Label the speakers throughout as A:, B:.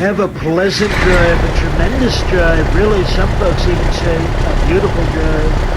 A: Have a pleasant drive, a tremendous drive. Really, some folks even say a beautiful drive.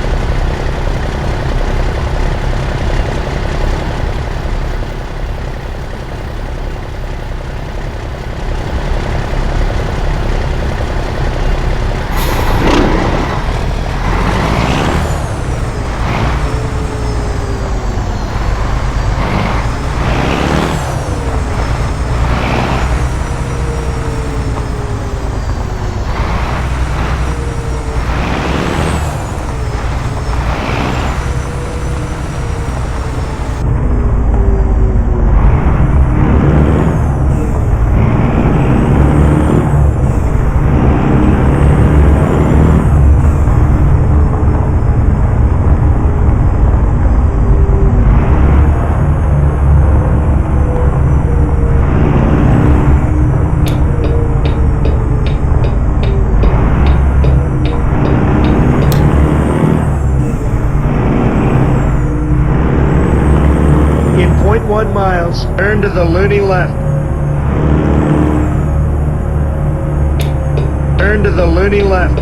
A: Miles, turn to the loony left. Turn to the loony left.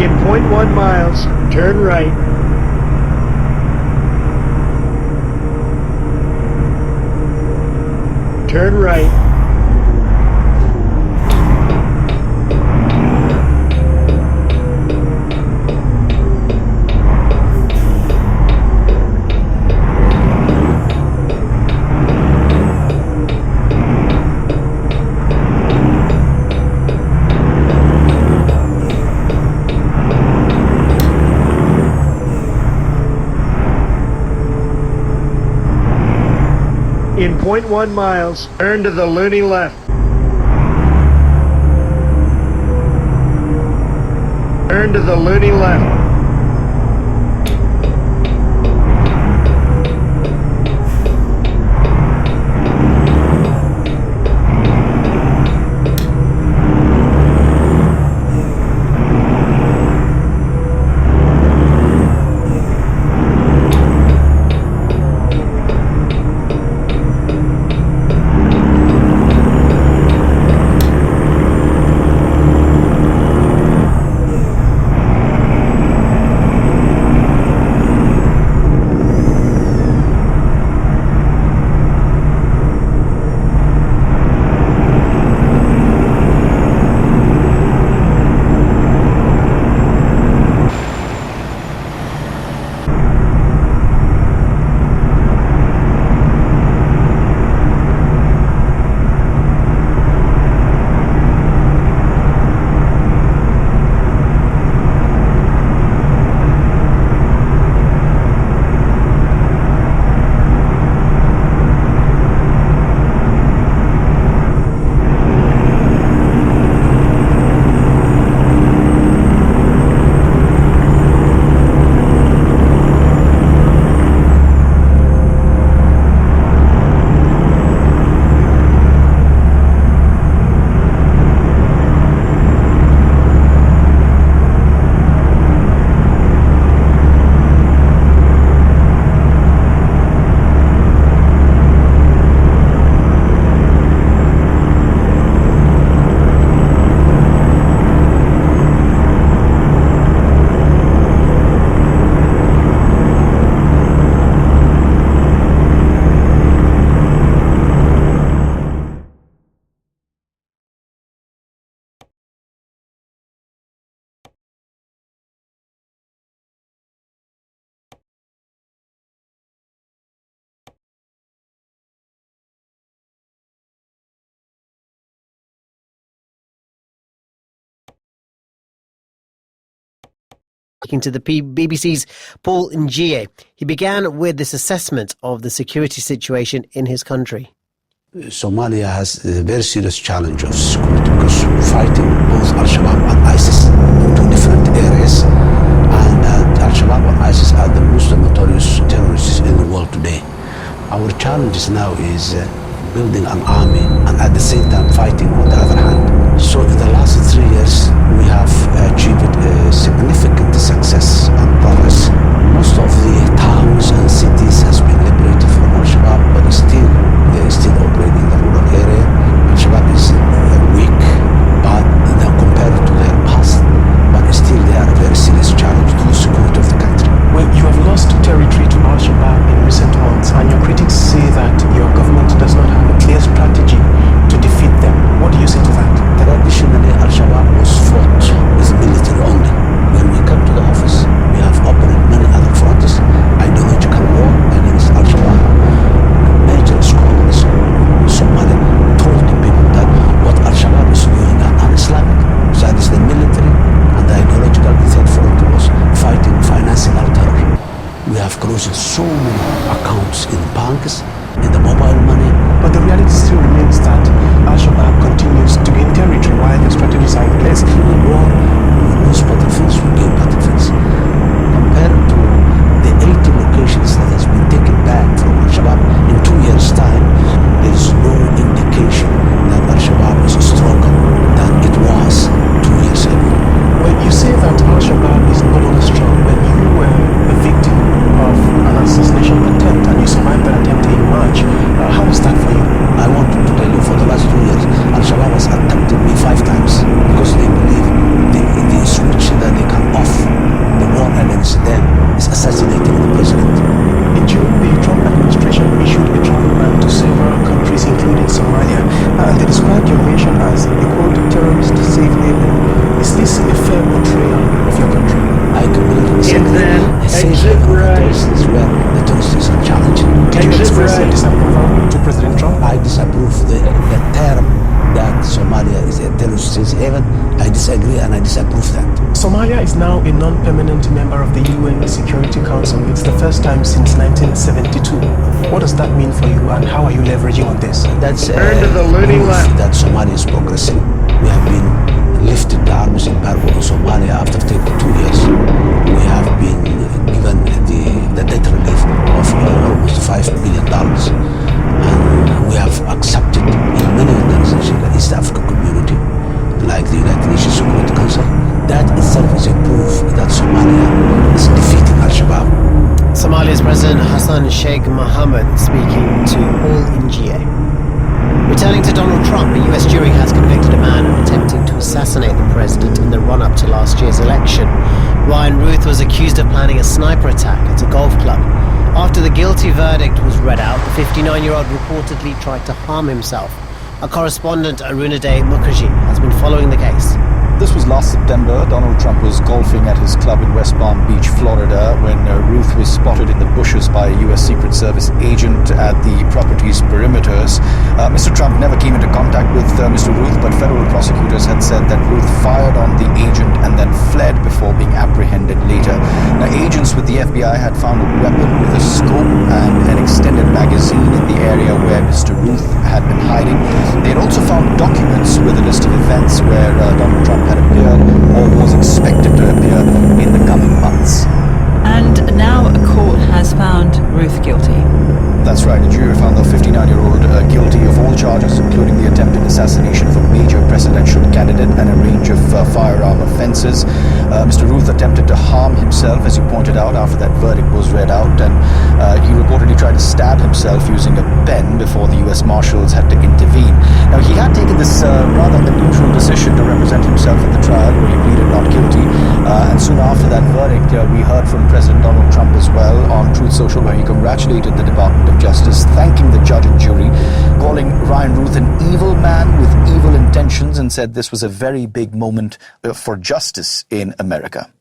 A: In 0.1 miles, turn right. Turn right. In 0.1 miles, turn to the loony left. Turn to the loony left.
B: Speaking to the BBC's Paul Njie, he began with this assessment of the security situation in his country.
C: Somalia has a very serious challenge of security because we're fighting both Al-Shabaab and ISIS in two different areas. And Al-Shabaab and ISIS are the most notorious terrorists in the world today. Our challenge now is building an army and at the same time fighting on the other hand. So in the last 3 years, we have achieved significant success and progress. Most of the towns and cities has been liberated from Al-Shabaab, but still, they still operate in the rural area. Al-Shabaab is weak, but compared to their past, but still they are a very serious challenge to the security of the country.
D: Well, you have lost territory to Al-Shabaab in recent months, and your critics say that your government does not have a clear strategy to defeat them. What do you say to that?
C: Traditionally, Al-Shabaab was fought with military only. When we come to the office, we have operated many other fronts, ideological war against Al-Shabaab. Major scholars in Somalia told the people that what Al-Shabaab is doing are un-Islamic. So that is the military and the ideological. The third front was fighting, financing our terror. We have closed so many accounts in banks, in the mobile money.
D: But the reality still remains that Al-Shabaab continues to gain territory while the strategies are in place.
C: In war, we lose battlefields, we gain battlefields. Compared to the 80 locations that has been taken back from Al-Shabaab in 2 years' time, there is no indication that Al-Shabaab is stronger than it was 2 years ago.
D: Well, you say that Al-Shabaab is no longer strong, but you were a victim of an assassination attempt and you survived that attempt in March. How was that for you?
C: I want to tell you, for the last 2 years, Al-Shabaab has attempted me 5 times because they believe the switch that they can off the war against them is assassinating the president.
D: In June, the Trump administration issued a travel ban to several countries, including Somalia, and they described your nation as a quote terrorist safe haven. Is this a fair portrayal of your country?
C: I completely disagree. A safe haven for terrorists is where the terrorists are challenged.
D: Did you express your disapproval to President Trump?
C: I disapprove the term that Somalia is a terrorist safe haven. I disagree and I disapprove that.
D: Somalia is now a non-permanent member of the UN Security Council. It's the first time since 1972. What does that mean for you and how are you leveraging on this?
C: That's
A: proof
C: that Somalia is progressing. We have been lifted the arms embargo on Somalia after 2 years. We have been given the debt relief of almost $5 billion. And we have accepted in many organizations, the East African community, like the United Nations Security Council. That itself is a proof that Somalia is defeating Al-Shabaab.
B: Somalia's President Hassan Sheikh Mohamud speaking to Paul Njie. Returning to Donald Trump, a US jury has convicted a man of attempting to assassinate the president in the run-up to last year's election. Ryan Ruth was accused of planning a sniper attack at a golf club. After the guilty verdict was read out, the 59-year-old reportedly tried to harm himself. Our correspondent Arunade Mukherjee has been following the case.
E: This was last September. Donald Trump was golfing at his club in West Palm Beach, Florida, when Ruth was spotted in the bushes by a U.S. Secret Service agent at the property's perimeters. Mr. Trump never came into contact with Mr. Ruth, but federal prosecutors had said that Ruth fired on the agent and then fled before being apprehended later. Now, agents with the FBI had found a weapon with a scope and an extended magazine in the area where Mr. Ruth had been hiding. They had also found documents with a list of events where Donald Trump had appeared or was expected to appear in the coming months.
F: And now a court has found Ruth guilty.
E: That's right. The jury found the 59-year-old guilty of all charges, including the attempted assassination of a major presidential candidate and a range of firearm offenses. Mr. Ruth attempted to harm himself, as you pointed out, after that verdict was read out, and he reportedly tried to stab himself using a pen before the U.S. Marshals had to intervene. Now, he had taken this rather unusual decision to represent himself at the trial, where he pleaded not guilty, and soon after that verdict, we heard from President Donald Trump as well on Truth Social, where he congratulated the Department of Justice, thanking the judge and jury, calling Ryan Ruth an evil man with evil intentions, and said this was a very big moment for justice in America.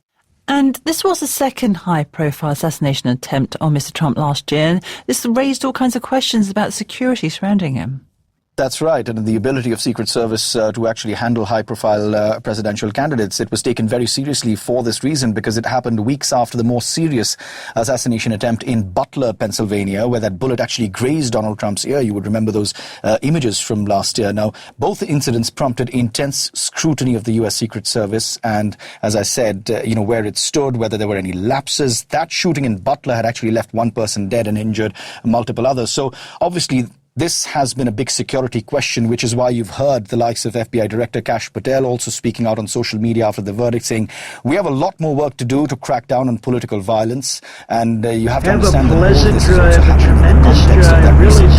F: And this was the second high-profile assassination attempt on Mr. Trump last year. This raised all kinds of questions about security surrounding him.
E: That's right, and the ability of Secret Service to actually handle high-profile presidential candidates, it was taken very seriously for this reason, because it happened weeks after the more serious assassination attempt in Butler, Pennsylvania, where that bullet actually grazed Donald Trump's ear. You would remember those images from last year. Now, both incidents prompted intense scrutiny of the U.S. Secret Service, and as I said, where it stood, whether there were any lapses. That shooting in Butler had actually left one person dead and injured multiple others. So, obviously, this has been a big security question, which is why you've heard the likes of FBI Director Kash Patel also speaking out on social media after the verdict, saying we have a lot more work to do to crack down on political violence, and you have to understand that all this is also happening in the context of that recent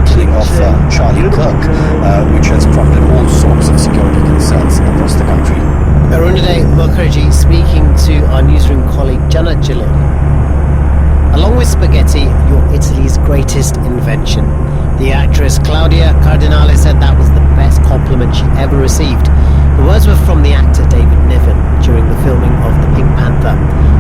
E: killing of Charlie Kirk, which has prompted all sorts of security concerns across the country.
B: Arunade Mukherjee speaking to our newsroom colleague Janet Jalil. Along with spaghetti, you're Italy's greatest invention. The actress Claudia Cardinale said that was the best compliment she ever received. The words were from the actor David Niven during the filming of The Pink Panther.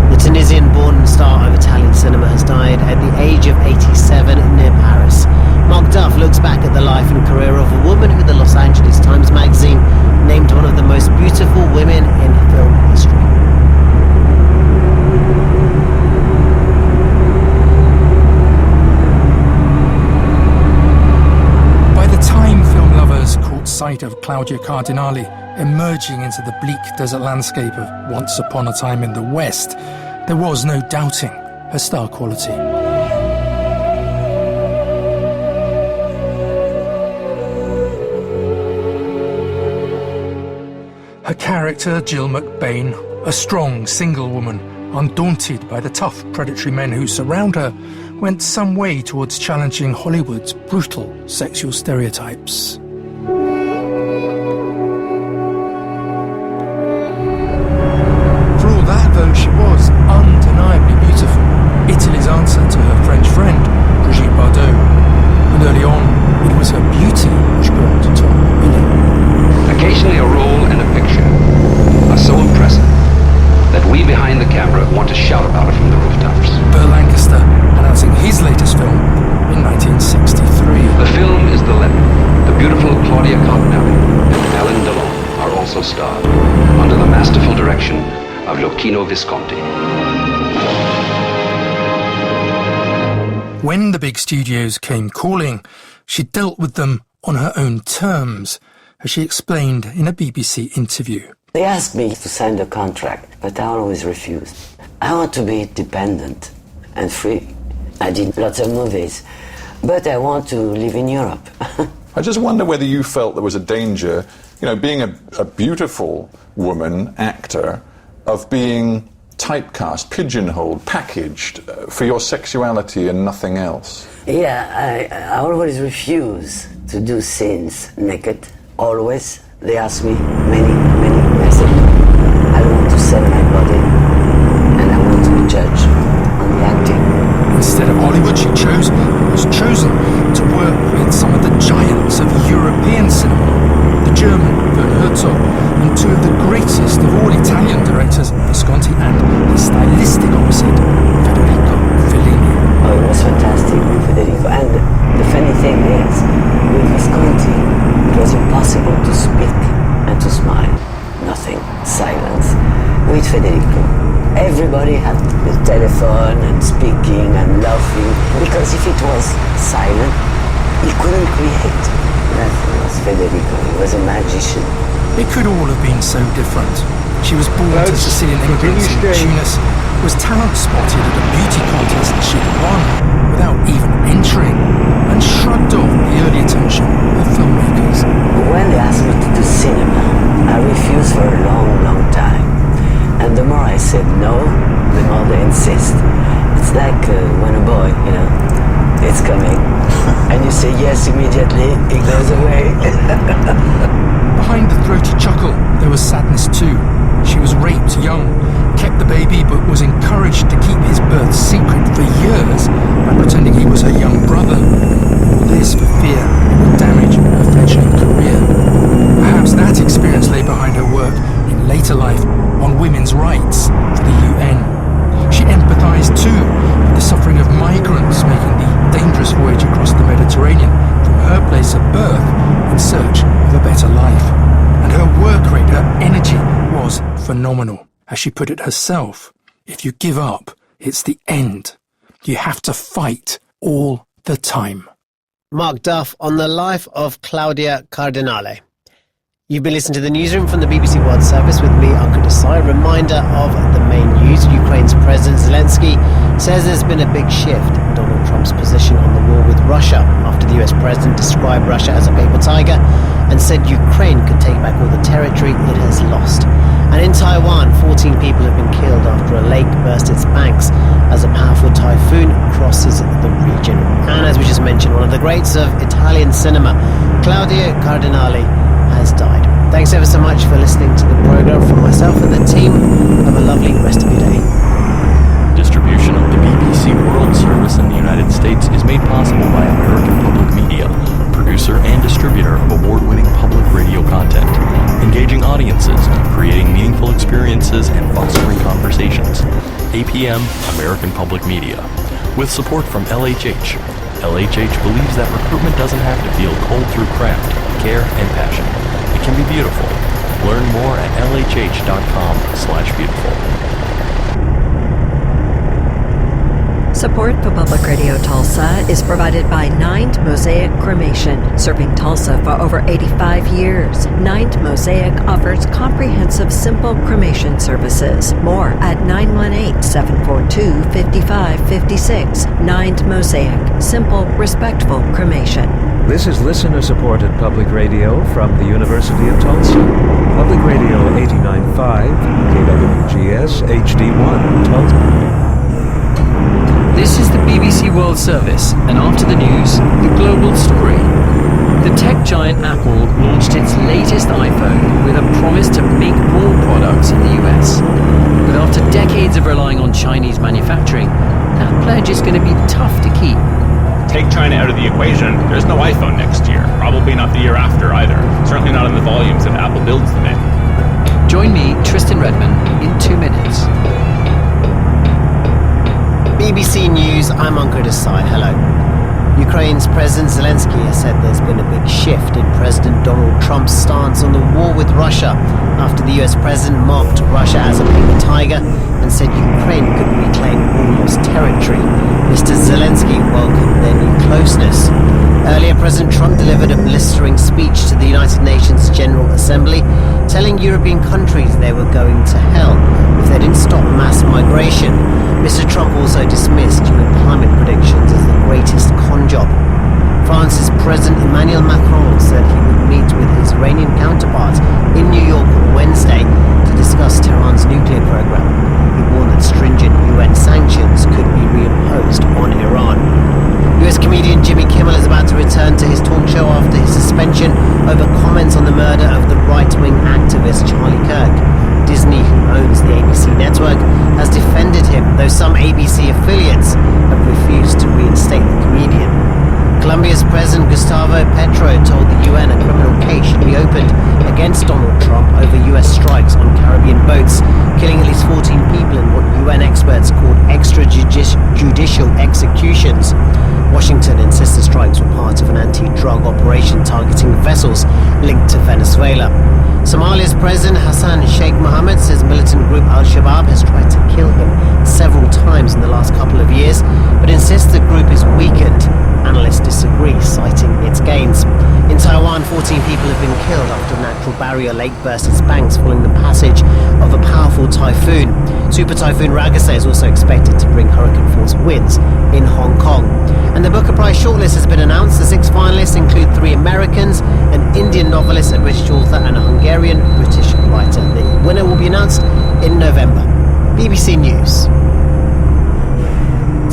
B: The Tunisian-born star of Italian cinema has died at the age of 87 near Paris. Mark Duff looks back at the life and career of a woman who the Los Angeles Times magazine named one of the most beautiful women in film history.
G: Sight of Claudia Cardinale emerging into the bleak desert landscape of Once Upon a Time in the West, there was no doubting her star quality. Her character, Jill McBain, a strong single woman, undaunted by the tough predatory men who surround her, went some way towards challenging Hollywood's brutal sexual stereotypes. Though she was undeniably beautiful, Italy's answer to her French friend, Brigitte Bardot. And early on, it was her beauty which brought Tom billing.
H: Occasionally a role in a picture are so impressive that we behind the camera want to shout about it from the rooftops.
G: Burt Lancaster announcing his latest film in 1963.
H: The film is The Lemon. The beautiful Claudia Cardinale and Alain Delon are also starred, under the masterful direction of Gioacchino Visconti.
G: When the big studios came calling, she dealt with them on her own terms, as she explained in a BBC interview.
I: They asked me to sign the contract, but I always refused. I want to be independent and free. I did lots of movies, but I want to live in Europe.
J: I just wonder whether you felt there was a danger, being a beautiful woman, actor, of being typecast, pigeonholed, packaged for your sexuality and nothing else.
I: Yeah, I always refuse to do scenes naked. Always. They ask me many. I said, no, I don't want to sell my body, and I want to be judged on the acting.
G: Instead of Hollywood, she was chosen to work with some of the giants of European cinema. The German Werner Herzog, and two of the greatest of all Italian directors, Visconti and his stylistic opposite, Federico Fellini.
I: Oh, it was fantastic with Federico. And the funny thing is, with Visconti, it was impossible to speak and to smile. Nothing. Silence. With Federico, everybody had the telephone and speaking and laughing, because if it was silent, he couldn't create. That was Federico. He was a magician.
G: It could all have been so different. She was born to Sicilian immigrants in Tunis, was talent spotted at a beauty contest that she'd won without even entering, and shrugged off the early attention of filmmakers.
I: When they asked me to do cinema, I refused for a long time. And the more I said no, the more they insist. It's like when a boy, it's coming. And you say yes immediately, it goes away.
G: Behind the throaty chuckle, there was sadness too. She was raped young, kept the baby, but was encouraged to keep his birth secret for years by pretending he was her young brother. All this for fear it would damage her fledgling career. Perhaps that experience lay behind her work in later life on women's rights for the UN. She empathised too with the suffering of migrants making the dangerous voyage across the Mediterranean from her place of birth in search of a better life. And her work rate, her energy was phenomenal. As she put it herself, if you give up, it's the end. You have to fight all the time.
B: Mark Duff on the life of Claudia Cardinale. You've been listening to the newsroom from the BBC World Service with me, Uncle Desai. Reminder of the main news. Ukraine's President Zelensky says there's been a big shift in Donald Trump's position on the war with Russia after the US President described Russia as a paper tiger and said Ukraine could take back all the territory it has lost. And in Taiwan, 14 people have been killed after a lake burst its banks as a powerful typhoon crosses the region. And as we just mentioned, one of the greats of Italian cinema, Claudia Cardinale, has died. Thanks ever so much for listening to the program. From myself and the team, have a lovely rest of your day.
K: Distribution of the BBC World Service in the United States is made possible by American Public Media, producer and distributor of award-winning public radio content, engaging audiences, creating meaningful experiences, and fostering conversations. APM, American Public Media. With support from LHH. LHH believes that recruitment doesn't have to feel cold through craft, care, and passion. It can be beautiful. Learn more at lhh.com/beautiful.
L: Support for Public Radio Tulsa is provided by Ninth Mosaic Cremation, serving Tulsa for over 85 years. Ninth Mosaic offers comprehensive, simple cremation services. More at 918-742-5556. Ninth Mosaic, simple, respectful cremation.
M: This is listener-supported public radio from the University of Tulsa. Public Radio 89.5, KWGS HD1, Tulsa.
N: This is the BBC World Service, and after the news, the global story. The tech giant Apple launched its latest iPhone with a promise to make more products in the US. But after decades of relying on Chinese manufacturing, that pledge is going to be tough to keep.
O: Take China out of the equation, there's no iPhone next year. Probably not the year after either. Certainly not in the volumes that Apple builds them in.
N: Join me, Tristan Redman, in 2 minutes.
B: BBC News, I'm Uncle Desai. Hello. Ukraine's President Zelensky has said there's been a big shift in President Donald Trump's stance on the war with Russia after the US President mocked Russia as a paper tiger and said Ukraine could reclaim all lost territory. Mr. Zelensky welcomed their new closeness. Earlier, President Trump delivered a blistering speech to the United Nations General Assembly, telling European countries they were going to hell if they didn't stop mass migration. Mr. Trump also dismissed UN climate predictions as the greatest con job. France's President Emmanuel Macron said he would meet with his Iranian counterpart in New York on Wednesday to discuss Tehran's nuclear program. He warned that stringent UN sanctions could be reimposed on Iran. US comedian Jimmy Kimmel is about to return to his talk show after his suspension over comments on the murder of the right-wing activist Charlie Kirk. Disney, who owns the ABC network, has defended him, though some ABC affiliates have refused to reinstate the comedian. Colombia's President Gustavo Petro told the UN a criminal case should be opened against Donald Trump over US strikes on Caribbean boats, killing at least 14 people in what UN experts called extrajudicial executions. Washington insists the strikes were part of an anti-drug operation targeting vessels linked to Venezuela. Somalia's President Hassan Sheikh Mohammed says militant group Al-Shabaab has tried to kill him several times in the last couple of years, but insists the group is weakened. Analysts disagree, citing its gains. In Taiwan, 14 people have been killed after a natural barrier lake burst its banks following the passage of a powerful typhoon. Super Typhoon Ragase is also expected to bring hurricane-force winds in Hong Kong. And the Booker Prize shortlist has been announced. The 6 finalists include 3 Americans, an Indian novelist, a British author, and a Hungarian-British writer. The winner will be announced in November. BBC News.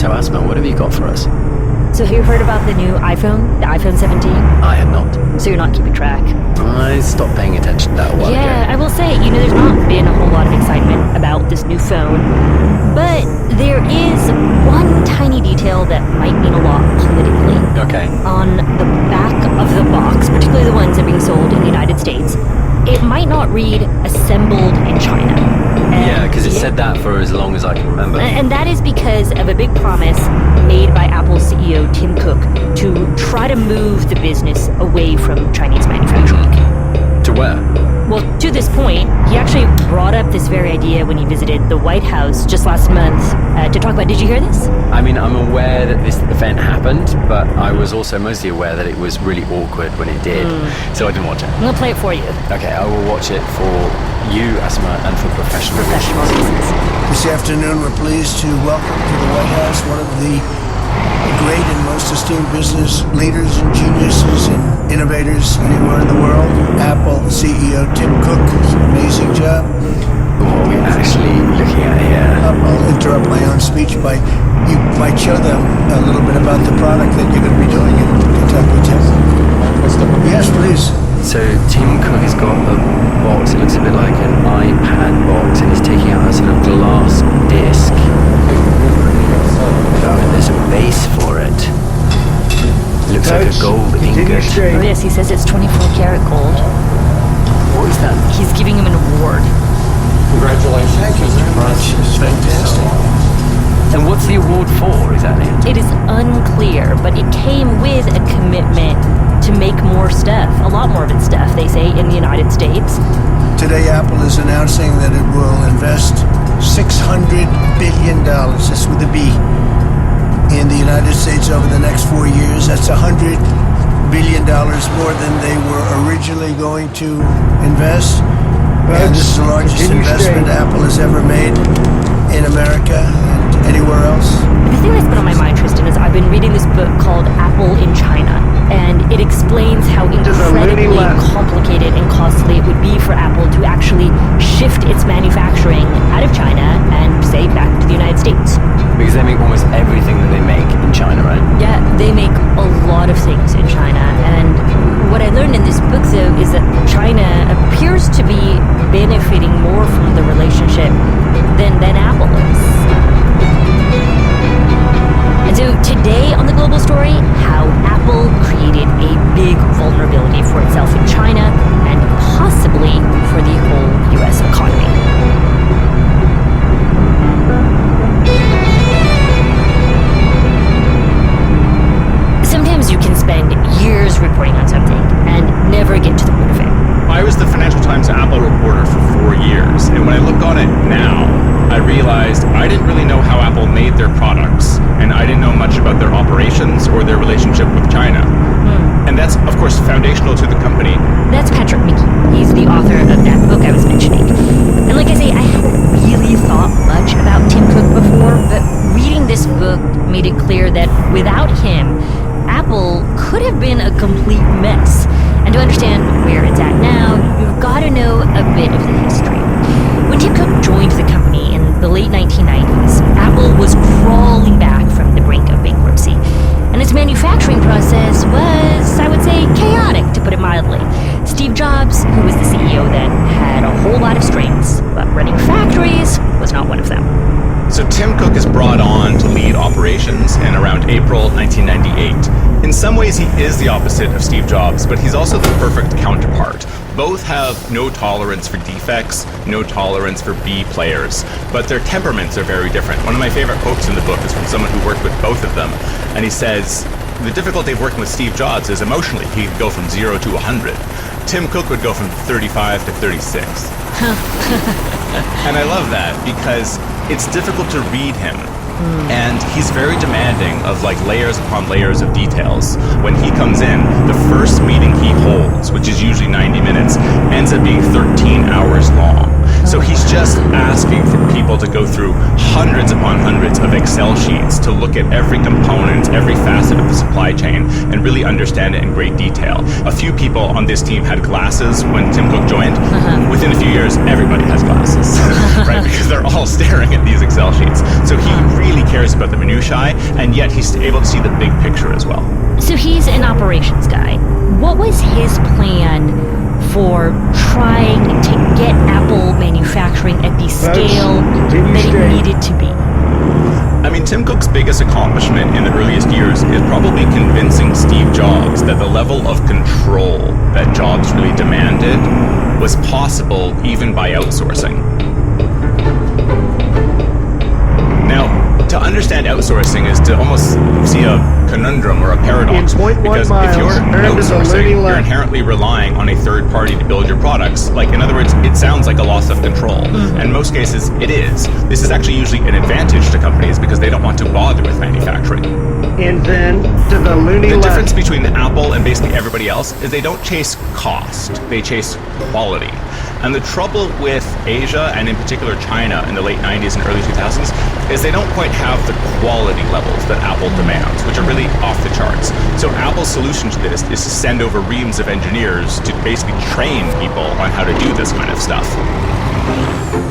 N: So Asma, what have you got for us?
P: So have you heard about the new iPhone, the iPhone 17?
N: I have not.
P: So you're not keeping track?
N: I stopped paying attention to that a while ago.
P: Yeah, I will say, there's not been a whole lot of excitement about this new phone. But there is one tiny detail that might mean a lot politically.
N: Okay.
P: On the back of the box, particularly the ones that are being sold in the United States, it might not read assembled in China.
N: Yeah, because it said that for as long as I can remember.
P: And that is because of a big promise made by Apple CEO Tim Cook to try to move the business away from Chinese manufacturing.
N: To where?
P: Well, to this point, he actually brought up this very idea when he visited the White House just last month to talk about. Did you hear this?
N: I mean, I'm aware that this event happened, but I was also mostly aware that it was really awkward when it did, so I didn't watch it.
P: I'm gonna play it for you.
N: Okay, I will watch it for you, Asma, and for professional reasons.
Q: This afternoon, we're pleased to welcome to the White House one of the great and most esteemed business leaders and geniuses and innovators anywhere in the world, Apple CEO Tim Cook. It's an amazing job.
N: What are we actually looking at here?
Q: I'll interrupt my own speech by you might show them a little bit about the product that you're going to be doing in Kentucky, Tim. Yes, please.
N: So Tim Cook has got a box. It looks a bit like an iPad box, and he's taking out a sort of glass disc. Oh, and there's a base for it. It looks like a gold ingot.
P: Yes, he says it's 24 karat gold.
N: What is that?
P: He's giving him an award.
Q: Congratulations. Thank you very much. It's fantastic.
N: And what's the award for exactly?
P: It is unclear, but it came with a commitment to make more stuff, a lot more of its stuff, they say, in the United States.
Q: Today, Apple is announcing that it will invest $600 billion, that's with a B, in the United States over the next 4 years. That's $100 billion more than they were originally going to invest. And this is the largest investment Apple has ever made in America and anywhere else.
P: The thing that's been on my mind, Tristan, is I've been reading this book called Apple in China, and it explains how incredibly complicated and costly it would be for Apple to actually shift its manufacturing out of China and, say, back to the United States.
N: Because they make almost everything that they make in China, right?
P: Yeah, they make a lot of things in China, and what I learned in this book, though, is that China appears to be benefiting more from the relationship than Apple is. And so today on the Global Story, how Apple created a big vulnerability for itself in China and possibly for the whole US economy. Sometimes you can spend years reporting on something and never get to the root of it.
O: I was the Financial Times Apple reporter for 4 years, and when I look on it now, I realized I didn't really know how Apple made their products, and I didn't know much about their operations or their relationship with China. And that's, of course, foundational to the company.
P: That's Patrick Mickey. He's the author of that book I was mentioning. And like I say, I hadn't really thought much about Tim Cook before, but reading this book made it clear that without him, Apple could have been a complete mess. And to understand where it's at now, you've got to know a bit of the history. When Tim Cook joined the company in the late 1990s, Apple was crawling back from the brink of bankruptcy. And its manufacturing process was, I would say, chaotic, to put it mildly. Steve Jobs, who was the CEO then, had a whole lot of strengths, but running factories was not one of them.
O: So Tim Cook is brought on to lead operations in around April 1998. In some ways, he is the opposite of Steve Jobs, but he's also the perfect counterpart. Both have no tolerance for defects, no tolerance for B players, but their temperaments are very different. One of my favorite quotes in the book is from someone who worked with both of them, and he says, the difficulty of working with Steve Jobs is emotionally, he could go from 0 to 100. Tim Cook would go from 35 to 36. And I love that because it's difficult to read him. And he's very demanding of like layers upon layers of details. When he comes in, the first meeting he holds, which is usually 90 minutes, ends up being 13 hours long. So he's just asking for people to go through hundreds upon hundreds of Excel sheets to look at every component, every facet of the supply chain, and really understand it in great detail. A few people on this team had glasses when Tim Cook joined. Within a few years, everybody has glasses, right? Because they're all staring at these Excel sheets. So he really cares about the minutiae, and yet he's able to see the big picture as well.
P: So he's an operations guy. What was his plan for trying to get Apple manufacturing at the scale that it needed to be?
O: I mean, Tim Cook's biggest accomplishment in the earliest years is probably convincing Steve Jobs that the level of control that Jobs really demanded was possible even by outsourcing. understand outsourcing is to almost see a conundrum or a paradox.
A: In 0.1
O: because
A: miles,
O: if you're
A: turn to the
O: outsourcing,
A: loony
O: you're
A: left.
O: inherently relying on a third party to build your products. Like, in other words, it sounds like a loss of control. And in most cases, it is. This is actually usually an advantage to companies because they don't want to bother with manufacturing.
A: And then to the loony
O: The
A: left.
O: difference between Apple and basically everybody else is they don't chase cost, they chase quality. And the trouble with Asia, and in particular China in the late 90s and early 2000s, is they don't quite have the quality levels that Apple demands, which are really off the charts. So Apple's solution to this is to send over reams of engineers to basically train people on how to do this kind of stuff.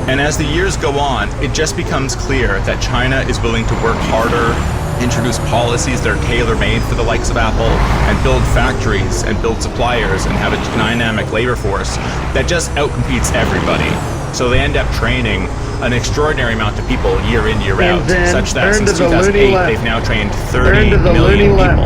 O: And as the years go on, it just becomes clear that China is willing to work harder, introduce policies that are tailor-made for the likes of Apple, and build factories and build suppliers and have a dynamic labor force that just outcompetes everybody. So they end up training an extraordinary amount of people year in, year out, such that since 2008 they've now trained 30 million people.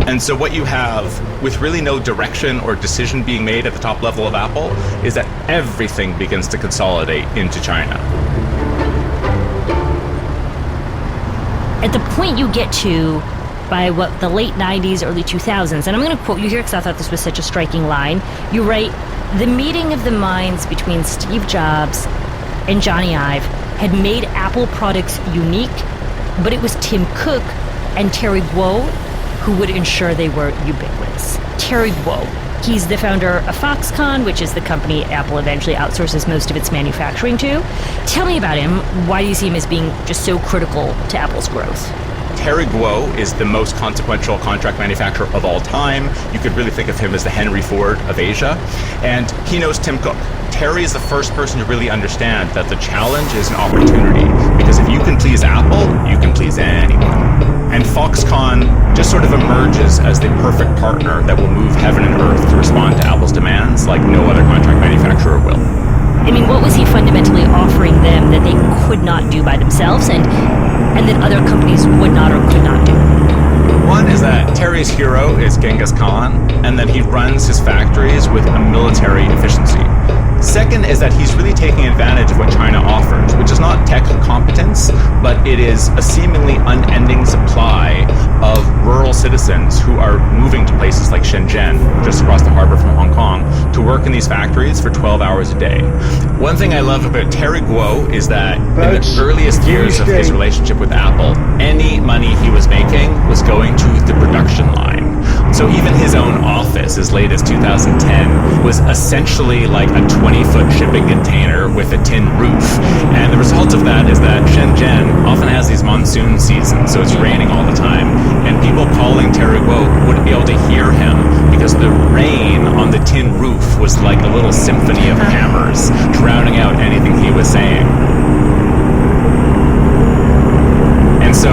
O: And so what you have, with really no direction or decision being made at the top level of Apple, is that everything begins to consolidate into China.
P: At the point you get to by the late 90s, early 2000s, and I'm going to quote you here because I thought this was such a striking line. You write, "The meeting of the minds between Steve Jobs and Johnny Ive had made Apple products unique, but it was Tim Cook and Terry Guo who would ensure they were ubiquitous." Terry Guo. He's the founder of Foxconn, which is the company Apple eventually outsources most of its manufacturing to. Tell me about him. Why do you see him as being just so critical to Apple's growth?
O: Terry Guo is the most consequential contract manufacturer of all time. You could really think of him as the Henry Ford of Asia. And he knows Tim Cook. Terry is the first person to really understand that the challenge is an opportunity. Because if you can please Apple, you can please anyone. And Foxconn just sort of emerges as the perfect partner that will move heaven and earth to respond to Apple's demands like no other contract manufacturer will.
P: I mean, what was he fundamentally offering them that they could not do by themselves and that other companies would not or could not do?
O: One is that Terry's hero is Genghis Khan, and that he runs his factories with a military efficiency. Second is that he's really taking advantage of what China offers, which is not tech competence, but it is a seemingly unending supply of rural citizens who are moving to places like Shenzhen, just across the harbor from Hong Kong, to work in these factories for 12 hours a day. One thing I love about Terry Guo is that in the earliest years of his relationship with Apple, any money he was making was going to the production line. So even his own office, as late as 2010, was essentially like a 20-foot shipping container with a tin roof. And the result of that is that Shenzhen often has these monsoon seasons, so it's raining all the time. And people calling Terry Guo wouldn't be able to hear him because the rain on the tin roof was like a little symphony of hammers, drowning out anything he was saying. And so,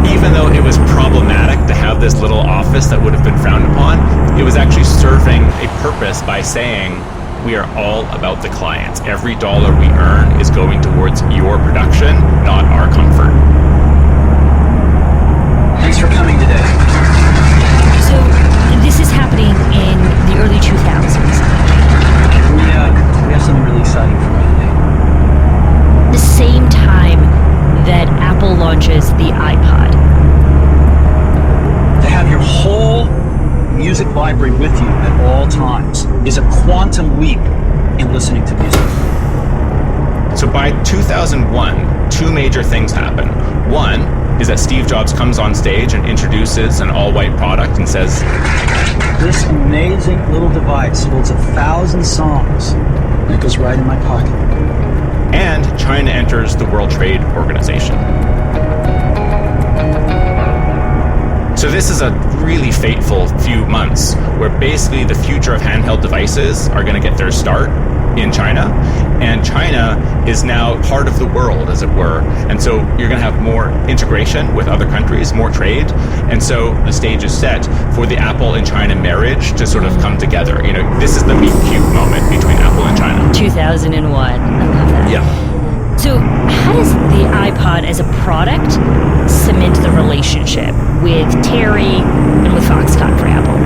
O: even though it was problematic to have this little office that would have been frowned upon, it was actually serving a purpose by saying, we are all about the clients. Every dollar we earn is going towards your production, not our comfort.
R: Thanks for coming today.
P: So, this is happening in the early 2000s.
R: We have something really exciting for you today.
P: The same time that Apple launches the iPod.
R: To have your whole music library with you at all times is a quantum leap in listening to music.
O: So by 2001, two major things happen. One is that Steve Jobs comes on stage and introduces an all-white product and says,
R: "This amazing little device holds 1,000 songs, and it goes right in my pocket."
O: And China enters the World Trade Organization. So this is a really fateful few months where basically the future of handheld devices are going to get their start in China, and China is now part of the world, as it were. And so you're going to have more integration with other countries, more trade, and so the stage is set for the Apple and China marriage to sort of come together. You know, this is the meet cute moment between Apple and China.
P: 2001. I love that.
O: Yeah.
P: So how does the iPod as a product cement the relationship with Terry and with Foxconn for Apple?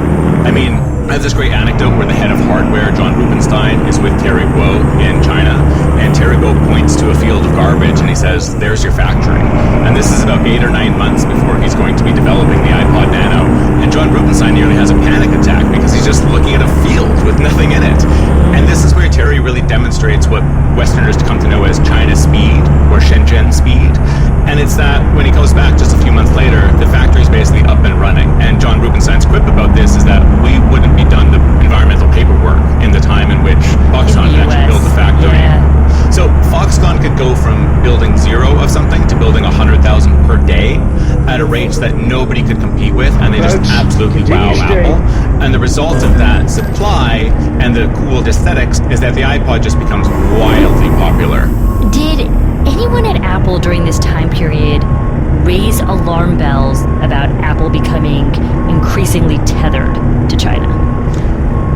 O: I mean, I have this great anecdote where the head of hardware, John Rubinstein, is with Terry Guo in China, and Terry Guo points to to a field of garbage and he says, there's your factory. And this is about 8 or 9 months before he's going to be developing the iPod Nano. And John Rubinstein nearly has a panic attack because he's just looking at a field with nothing in it. And this is where Terry really demonstrates what Westerners come to know as China speed or Shenzhen speed. And it's that when he goes back just a few months later, the factory's basically up and running. And John Rubinstein's quip about this is that we wouldn't be done the environmental paperwork in the time in which Foxconn could actually build the factory.
P: Yeah.
O: So Foxconn could go from building 0 of something to building 100,000 per day at a rate that nobody could compete with, and they just absolutely wow Apple. And the result of that supply and the cool aesthetics is that the iPod just becomes wildly popular.
P: Did anyone at Apple during this time period raise alarm bells about Apple becoming increasingly tethered to China?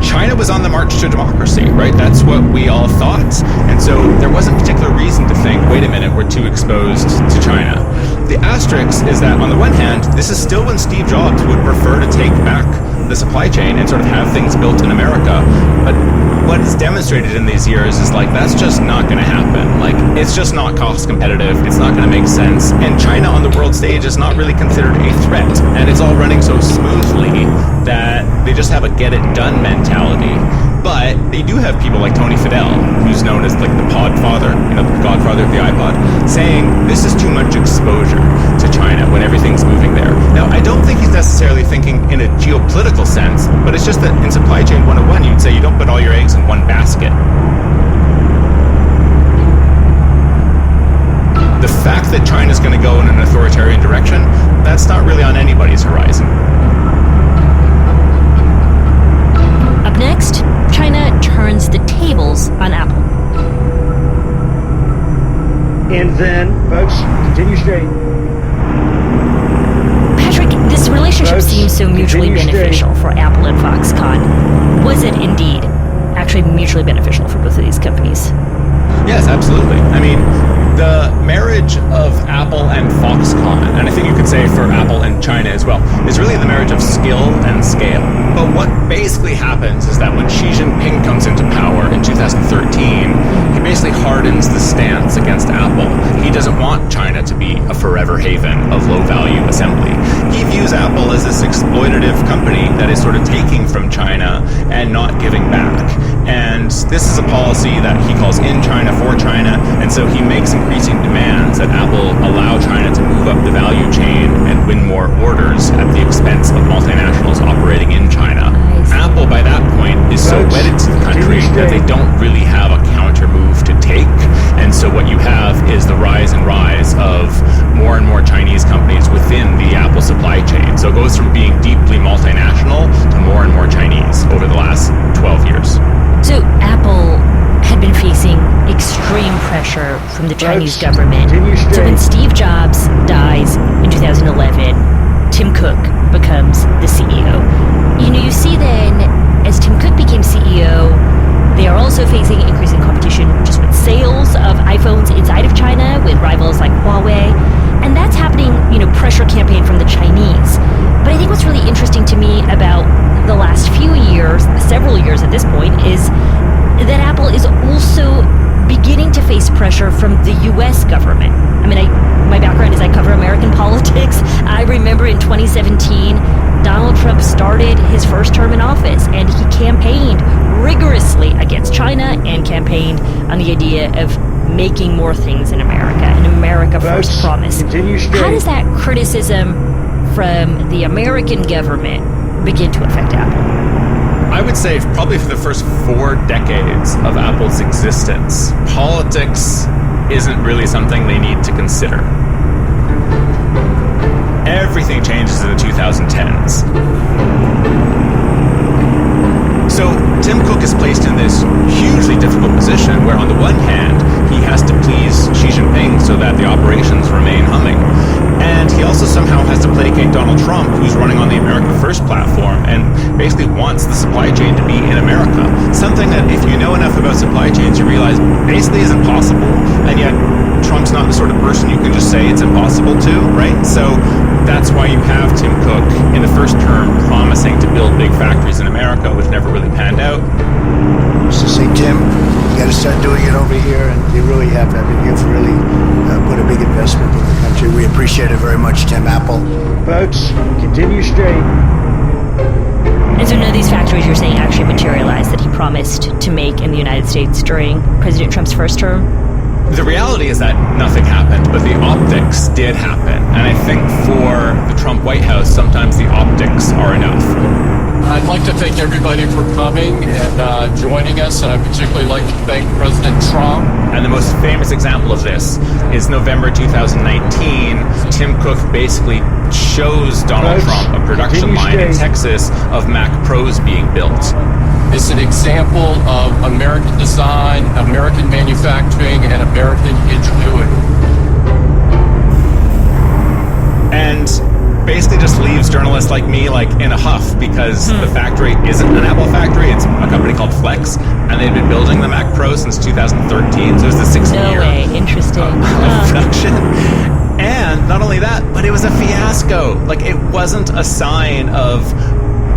O: China was on the march to democracy, right? That's what we all thought. And so there wasn't particular reason to think, wait a minute, we're too exposed to China. The asterisk is that on the one hand, this is still when Steve Jobs would prefer to take back the supply chain and sort of have things built in America. But what is demonstrated in these years is like, that's just not going to happen. Like, it's just not cost competitive. It's not going to make sense. And China on the world stage is not really considered a threat. And it's all running so smoothly that they just have a get it done mentality. But they do have people like Tony Fadell, who's known as like the pod father, you know, the godfather of the iPod, saying this is too much exposure to China when everything's moving there. Now, I don't think he's necessarily thinking in a geopolitical sense, but it's just that in supply chain 101, you'd say you don't put all your eggs in one basket. The fact that China's going to go in an authoritarian direction, that's not really on anybody's horizon.
P: Up next, China turns the tables on Apple.
A: And then, folks, continue straight.
P: Patrick, this relationship seems so mutually beneficial for Apple and Foxconn. Was it indeed actually mutually beneficial for both of these companies?
O: Yes, absolutely. I mean, the marriage of Apple and Foxconn, and I think you could say for Apple and China as well, is really the marriage of skill and scale. But what basically happens is that when Xi Jinping comes into power in 2013, he basically hardens the stance against Apple. He doesn't want China to be a forever haven of low-value assembly. He views Apple as this exploitative company that is sort of taking from China and not giving back. And this is a policy that he calls in China for China, and so he makes increasing demands that Apple allow China to move up the value chain and win more orders at the expense of multinationals operating in China. Apple, by that point, is so wedded to the country that they don't really have a counter move to take, and so what you have is the rise and rise of more and more Chinese companies within the Apple supply chain. So it goes from being deeply multinational to more and more Chinese over the last 12 years.
P: So Apple had been facing extreme pressure from the Chinese government. So when Steve Jobs dies in 2011, Tim Cook becomes the CEO. You know, you see then, as Tim Cook became CEO, they are also facing increasing competition just with sales of iPhones inside of China with rivals like Huawei. And that's happening, you know, pressure campaign from the Chinese. But I think what's really interesting to me about the last few years, several years at this point, is that Apple is also beginning to face pressure from the US government. I mean, my background is I cover American politics. I remember in 2017, Donald Trump started his first term in office, and he campaigned rigorously against China and campaigned on the idea of making more things in America, an America First promise. How does that criticism from the American government begin to affect Apple?
O: I would say probably for the first 4 decades of Apple's existence, politics isn't really something they need to consider. Everything changes in the 2010s. So Tim Cook is placed in this hugely difficult position where on the one hand, he has to please Xi Jinping so that the operations remain humming. And he also somehow has to placate Donald Trump, who's running on the America First platform and basically wants the supply chain to be in America. Something that if you know enough about supply chains, you realize basically is impossible. And yet Trump's not the sort of person you can just say it's impossible to, right? So that's why you have Tim Cook in the first term promising to build big factories in America, which never really panned out.
Q: is to say, Tim, you got to start doing it over here, and you really have. I mean, you've really put a big investment in the country. We appreciate it very much, Tim Apple.
A: Folks, continue straight.
P: And so none of these factories you're saying actually materialized that he promised to make in the United States during President Trump's first term?
O: The reality is that nothing happened, but the optics did happen. And I think for the Trump White House, sometimes the optics are enough.
S: I'd like to thank everybody for coming and joining us, and I'd particularly like to thank President Trump.
O: And the most famous example of this is November 2019. Tim Cook basically shows Donald Trump a production line in Texas of Mac Pros being built.
S: It's an example of American design, American manufacturing, and American ingenuity.
O: And basically just leaves journalists like me in a huff, because the factory isn't an Apple factory. It's a company called Flex, and they've been building the Mac Pro since 2013, so it's the sixth year
P: No way, interesting.
O: of production. And not only that, but it was a fiasco. It wasn't a sign of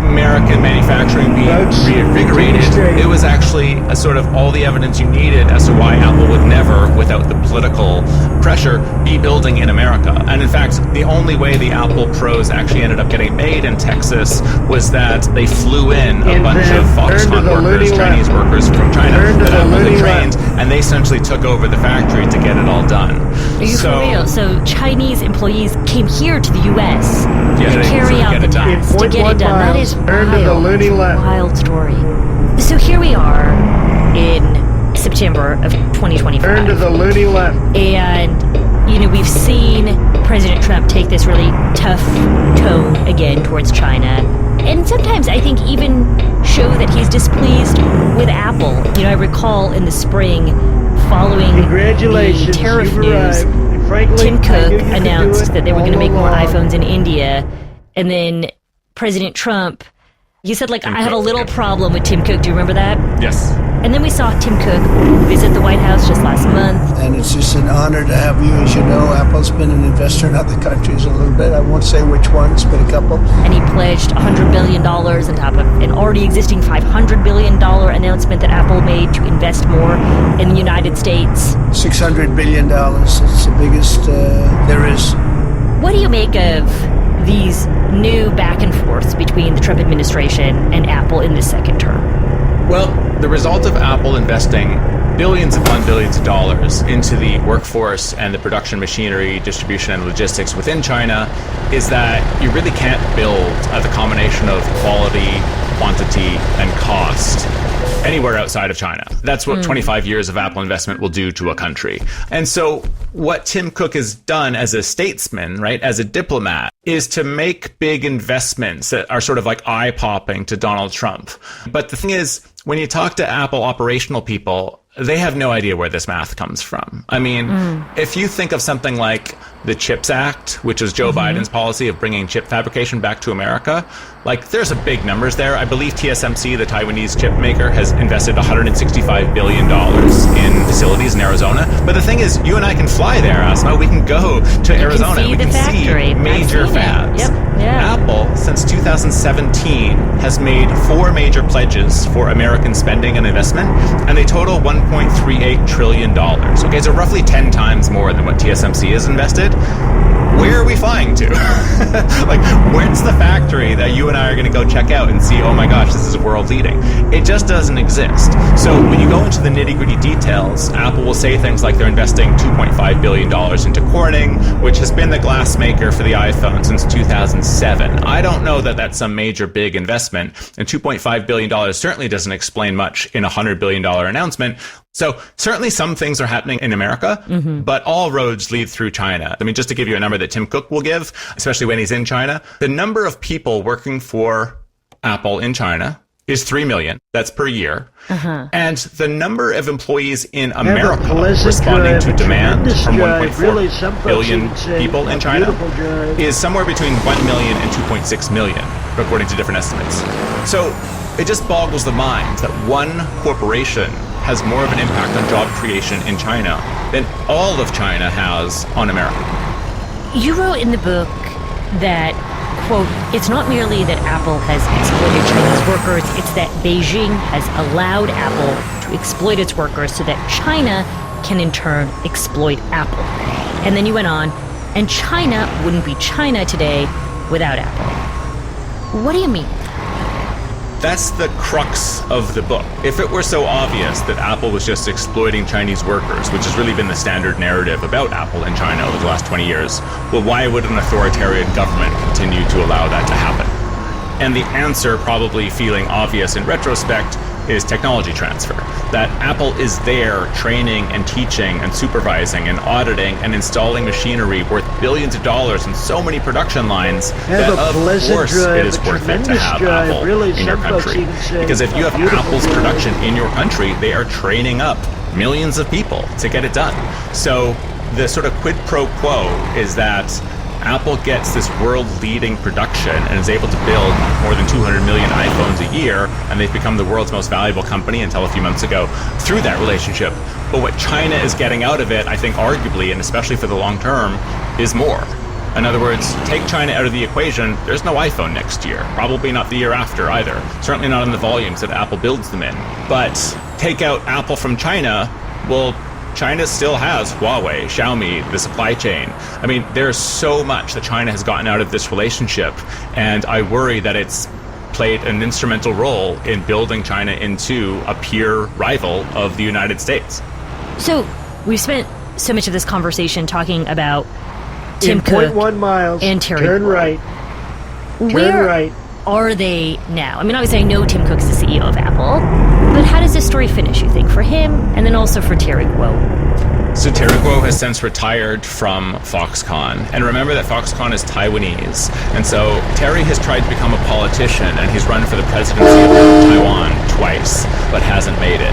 O: American manufacturing being reinvigorated. It was actually a sort of all the evidence you needed as to why Apple would never, without the political pressure, be building in America. And in fact, the only way the Apple Pros actually ended up getting made in Texas was that they flew in a bunch of Foxconn workers, Chinese workers from China that Apple had trained, and they essentially took over the factory to get it all done.
P: Are you for real? So Chinese employees came here to the U.S. to carry out the task, to get it done. That is wild story. So here we are in September of 2025.
A: Turn to the loony left.
P: And, we've seen President Trump take this really tough tone again towards China. And sometimes I think even show that he's displeased with Apple. I recall in the spring following the tariff news, Tim Cook announced that they were going to make more iPhones in India. And then President Trump, he said, I have a little problem with Tim Cook. Do you remember that?
O: Yes.
P: And then we saw Tim Cook visit the White House just last month.
Q: And it's just an honor to have you. As you know, Apple's been an investor in other countries a little bit. I won't say which ones, but a couple.
P: And he pledged $100 billion on top of an already existing $500 billion announcement that Apple made to invest more in the United States.
Q: $600 billion. It's the biggest there is.
P: What do you make of these new back and forths between the Trump administration and Apple in this second term?
O: Well, the result of Apple investing billions upon billions of dollars into the workforce and the production machinery, distribution, and logistics within China is that you really can't build the combination of quality, quantity, and cost anywhere outside of China. That's what 25 years of Apple investment will do to a country. And so what Tim Cook has done as a statesman, right, as a diplomat, is to make big investments that are sort of eye-popping to Donald Trump. But the thing is, when you talk to Apple operational people, they have no idea where this math comes from. I mean, if you think of something like the CHIPS Act, which is Joe Biden's policy of bringing chip fabrication back to America, there's a big numbers there. I believe TSMC, the Taiwanese chip maker, has invested $165 billion in facilities in Arizona. But the thing is, you and I can fly there, Asma. We can go to Arizona. We can see major fabs.
P: Yep. Yeah.
O: Apple, since 2017, has made 4 major pledges for American spending and investment, and they total $1.38 trillion. Okay, so roughly 10 times more than what TSMC has invested. Where are we flying to? Where's the factory that you and I are going to go check out and see, oh my gosh, this is world leading? It just doesn't exist. So when you go into the nitty-gritty details, Apple will say things like they're investing $2.5 billion into Corning, which has been the glass maker for the iPhone since 2007. I don't know that that's some major big investment, and $2.5 billion certainly doesn't explain much in a $100 billion announcement. So certainly some things are happening in America, but all roads lead through China. I mean, just to give you a number that Tim Cook will give, especially when he's in China, the number of people working for Apple in China is 3 million. That's per year. And the number of employees in America responding to demand from 1.4 billion people in China is somewhere between 1 million and 2.6 million, according to different estimates. So it just boggles the mind that one corporation has more of an impact on job creation in China than all of China has on America.
P: You wrote in the book that quote, it's not merely that Apple has exploited Chinese workers, it's that Beijing has allowed Apple to exploit its workers so that China can in turn exploit Apple. And then you went on, and China wouldn't be China today without Apple. What do you mean?
O: That's the crux of the book. If it were so obvious that Apple was just exploiting Chinese workers, which has really been the standard narrative about Apple in China over the last 20 years, well, why would an authoritarian government continue to allow that to happen? And the answer, probably feeling obvious in retrospect, is technology transfer. That Apple is there training and teaching and supervising and auditing and installing machinery worth billions of dollars in so many production lines that of course it is worth it to have Apple in your country. Because if you have Apple's production in your country, they are training up millions of people to get it done. So the sort of quid pro quo is that Apple gets this world-leading production and is able to build more than 200 million iPhones a year, and they've become the world's most valuable company until a few months ago through that relationship. But what China is getting out of it, I think arguably, and especially for the long term, is more. In other words, take China out of the equation, there's no iPhone next year. Probably not the year after either. Certainly not in the volumes that Apple builds them in. But take out Apple from China, well, China still has Huawei, Xiaomi, the supply chain. I mean, there's so much that China has gotten out of this relationship, and I worry that it's played an instrumental role in building China into a peer rival of the United States.
P: So, we've spent so much of this conversation talking about Tim
A: in
P: Cook
A: 0.1 miles,
P: and Terry
A: turn
P: Kuo.
A: right.
P: Where
A: Turn right.
P: are they now? I mean, obviously I know Tim Cook's the CEO of Apple, but how does this story finish, you think, for him and then also for Terry Kuo?
O: So Terry Kuo has since retired from Foxconn. And remember that Foxconn is Taiwanese. And so Terry has tried to become a politician, and he's run for the presidency of Taiwan twice, but hasn't made it.